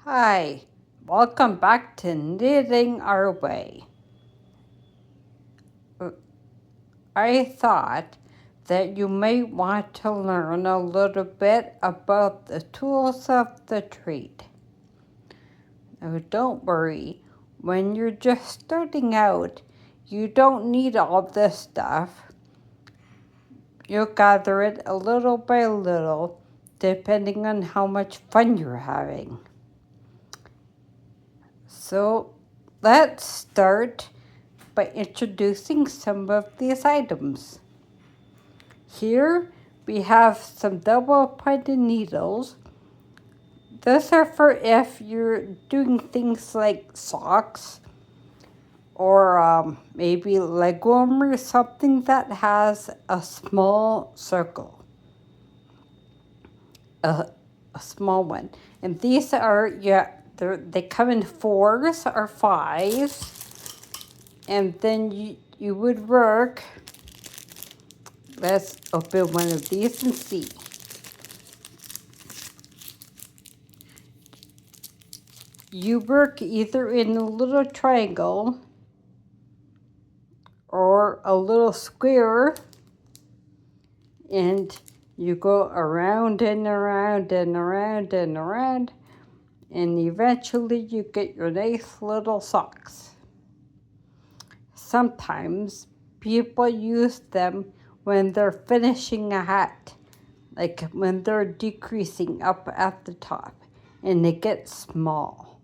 Hi, welcome back to Knitting Our Way. I thought that you may want to learn a little bit about the tools of the trade. Now, don't worry, when you're just starting out, you don't need all this stuff. You'll gather it a little by little, depending on how much fun you're having. So, let's start by introducing some of these items. Here we have some double-pointed needles. Those are for if you're doing things like socks or maybe legume or something that has a small circle, a, a small one. And these are, they come in fours or fives. And then you would work. Let's open one of these and see. You work either in a little triangle or a little square, and you go around and around and around and around, and eventually you get your nice little socks. Sometimes people use them when they're finishing a hat, like when they're decreasing up at the top and they get small.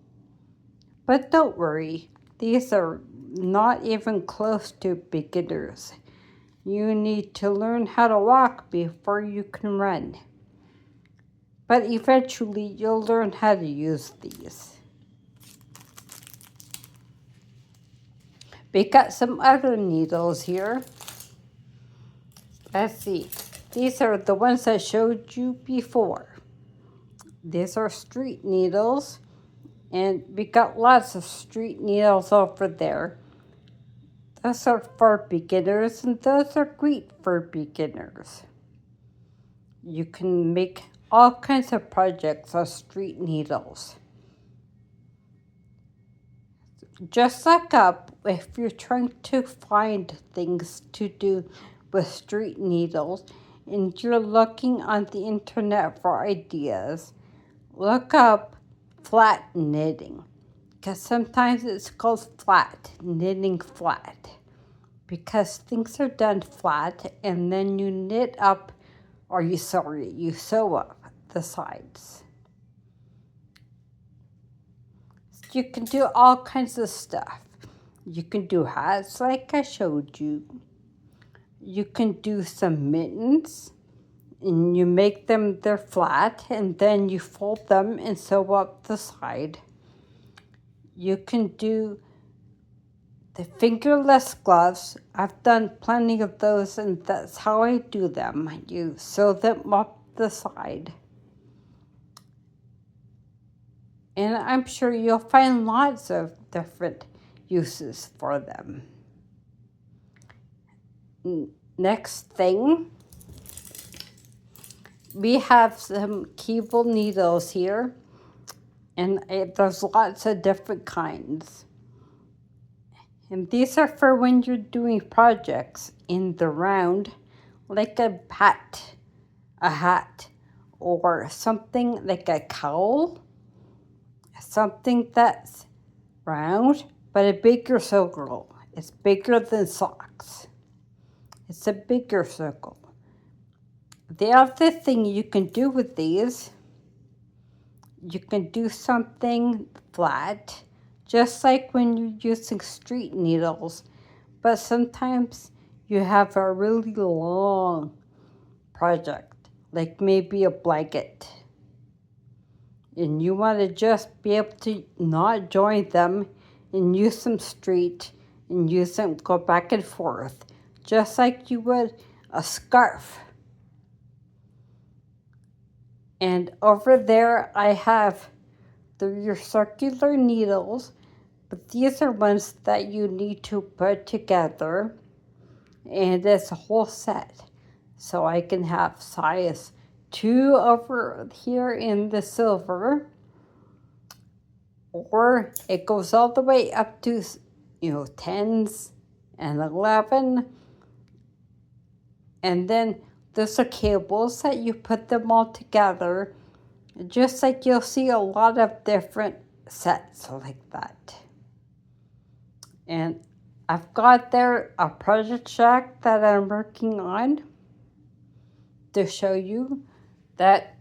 But don't worry, these are not even close to beginners. You need to learn how to walk before you can run. But eventually you'll learn how to use these. We got some other needles here. Let's see. These are the ones I showed you before. These are street needles. And we got lots of street needles over there. Those are for beginners, and those are great for beginners. You can make all kinds of projects of street needles. Just look up if you're trying to find things to do with street needles and you're looking on the internet for ideas. Look up flat knitting, because sometimes it's called flat, knitting flat, because things are done flat and then you knit up, or you sew up the sides. You can do all kinds of stuff. You can do hats like I showed you. You can do some mittens, and you make them, they're flat, and then you fold them and sew up the side. You can do the fingerless gloves. I've done plenty of those, and that's how I do them. You sew them up the side. And I'm sure you'll find lots of different uses for them. Next thing, we have some cable needles here, and there's lots of different kinds. And these are for when you're doing projects in the round, like a hat, or something like a cowl, something that's round, but a bigger circle. It's bigger than socks. It's a bigger circle. The other thing you can do with these, you can do something flat, just like when you're using street needles, but sometimes you have a really long project, like maybe a blanket, and you want to just be able to not join them and use them straight and use them, go back and forth, just like you would a scarf. And over there I have your circular needles, but these are ones that you need to put together, and it's a whole set. So I can have size 2 over here in the silver, or it goes all the way up to 10s and 11, and then there's the cables that you put them all together, just like you'll see a lot of different sets like that. And I've got there a project that I'm working on to show you that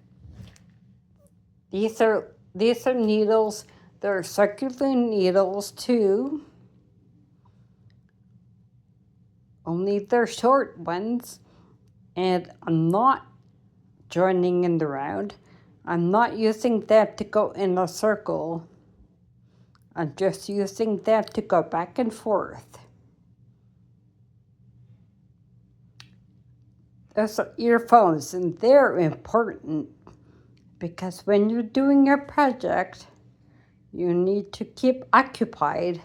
these are needles. They're circular needles too, only they're short ones, and I'm not joining in the round. I'm not using them to go in a circle. I'm just using them to go back and forth. Those are earphones, and they're important because when you're doing your project, you need to keep occupied.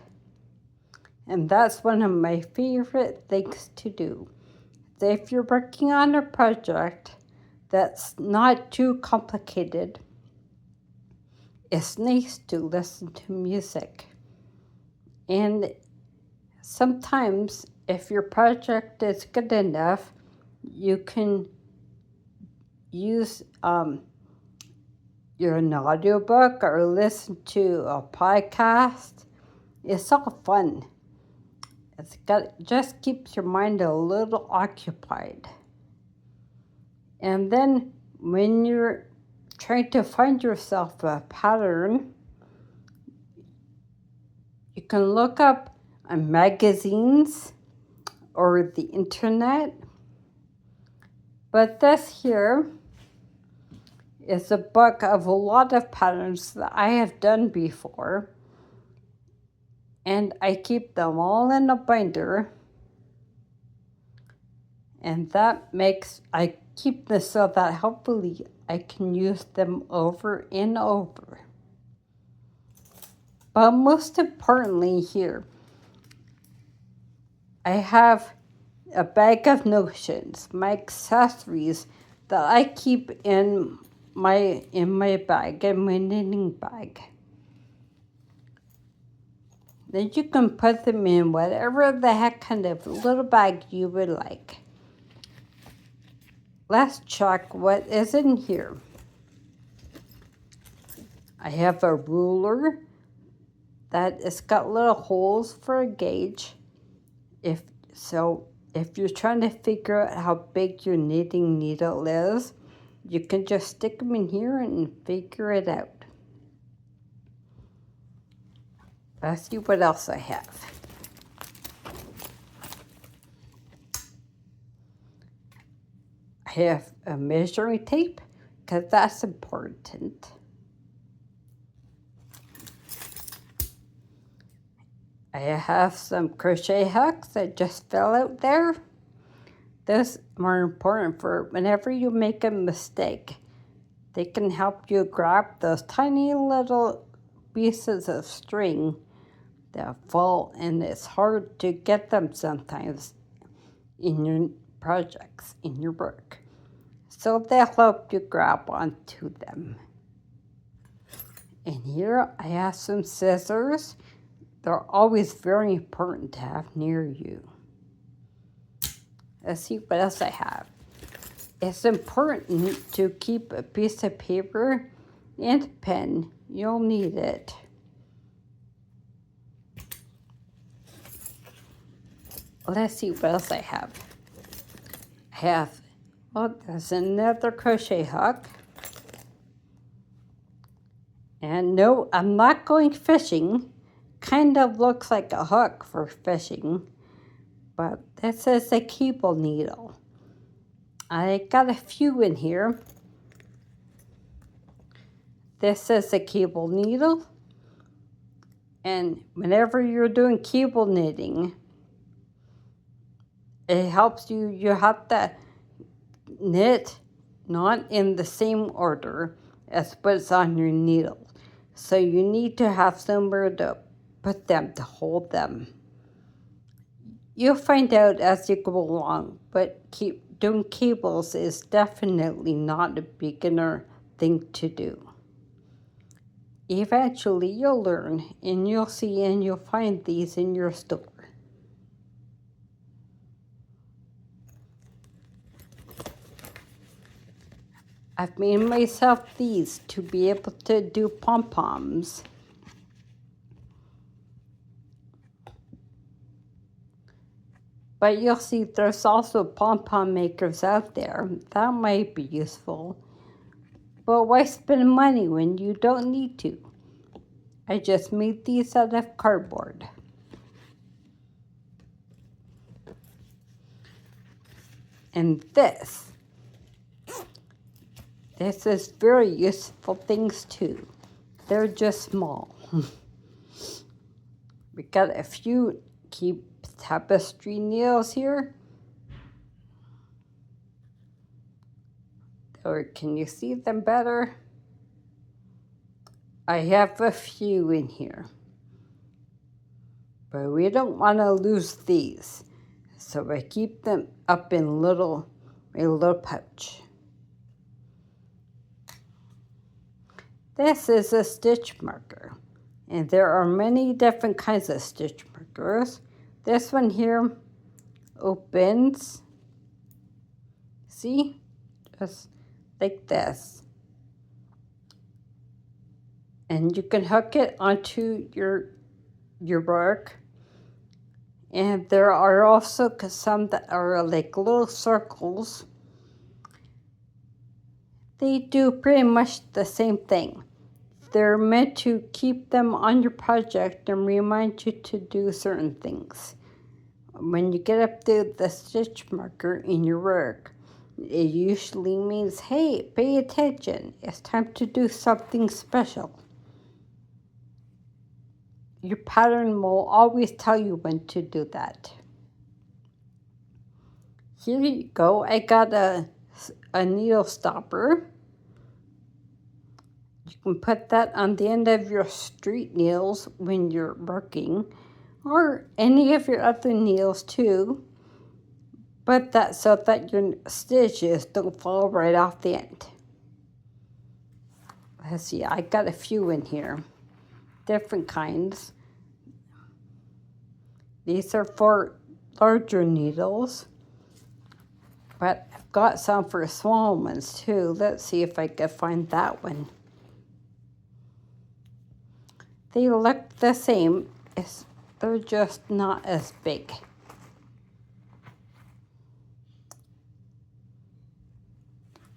And that's one of my favorite things to do. So if you're working on a project that's not too complicated, it's nice to listen to music. And sometimes, if your project is good enough, you can use an audiobook or listen to a podcast. It's all fun. Just keeps your mind a little occupied. And then when you're trying to find yourself a pattern, you can look up magazines or the internet. But this here is a book of a lot of patterns that I have done before. And I keep them all in a binder. And that makes, I keep this so that hopefully I can use them over and over. But most importantly here, I have a bag of notions, my accessories that I keep in my bag, in my knitting bag. Then you can put them in whatever the heck kind of little bag you would like. Let's check what is in here. I have a ruler that has got little holes for a gauge. If you're trying to figure out how big your knitting needle is, you can just stick them in here and figure it out. Let's see what else I have. I have a measuring tape, because that's important. I have some crochet hooks that just fell out there. Those are more important for whenever you make a mistake. They can help you grab those tiny little pieces of string that fall, and it's hard to get them sometimes in your projects, in your work. So they'll help you grab onto them. And here I have some scissors. They're always very important to have near you. Let's see what else I have. It's important to keep a piece of paper and a pen. You'll need it. Let's see what else I have. There's another crochet hook. And no, I'm not going fishing. Kind of looks like a hook for fishing, but this is a cable needle. I got a few in here. This is a cable needle, and whenever you're doing cable knitting, it helps you. You have to knit not in the same order as what's on your needle. So you need to have somewhere to put them, to hold them. You'll find out as you go along, but doing cables is definitely not a beginner thing to do. Eventually you'll learn and you'll see and you'll find these in your store. I've made myself these to be able to do pom-poms. But you'll see there's also pom-pom makers out there. That might be useful. But why spend money when you don't need to? I just made these out of cardboard. And this is very useful things too. They're just small. We got a few key tapestry nails here. Or can you see them better? I have a few in here. But we don't want to lose these. So I keep them up in a little pouch. This is a stitch marker. And there are many different kinds of stitch markers. This one here opens. See? Just like this. And you can hook it onto your work. And there are also some that are like little circles. They do pretty much the same thing. They're meant to keep them on your project and remind you to do certain things. When you get up to the stitch marker in your work, it usually means, hey, pay attention. It's time to do something special. Your pattern will always tell you when to do that. Here you go. I got a needle stopper. You can put that on the end of your street needles when you're working, or any of your other needles too. But that so that your stitches don't fall right off the end. Let's see, I got a few in here, different kinds. These are for larger needles, but I've got some for small ones too. Let's see if I can find that one. They look the same, they're just not as big.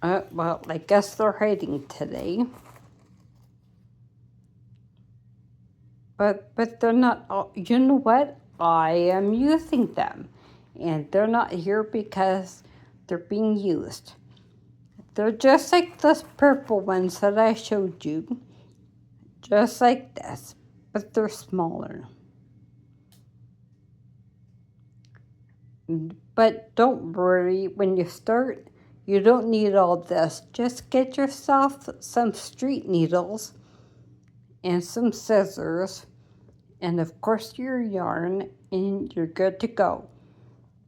Well, I guess they're hiding today. But they're not, you know what? I am using them. And they're not here because they're being used. They're just like those purple ones that I showed you. Just like this, but they're smaller. But don't worry, when you start, you don't need all this. Just get yourself some street needles and some scissors, and of course your yarn, and you're good to go.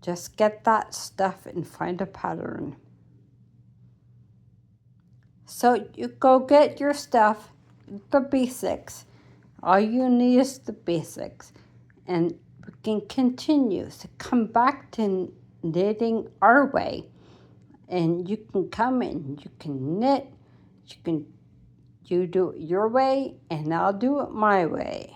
Just get that stuff and find a pattern. So you go get your stuff, the basics. All you need is the basics. And we can continue to come back to knitting our way. And you can come and you can knit. You do it your way, and I'll do it my way.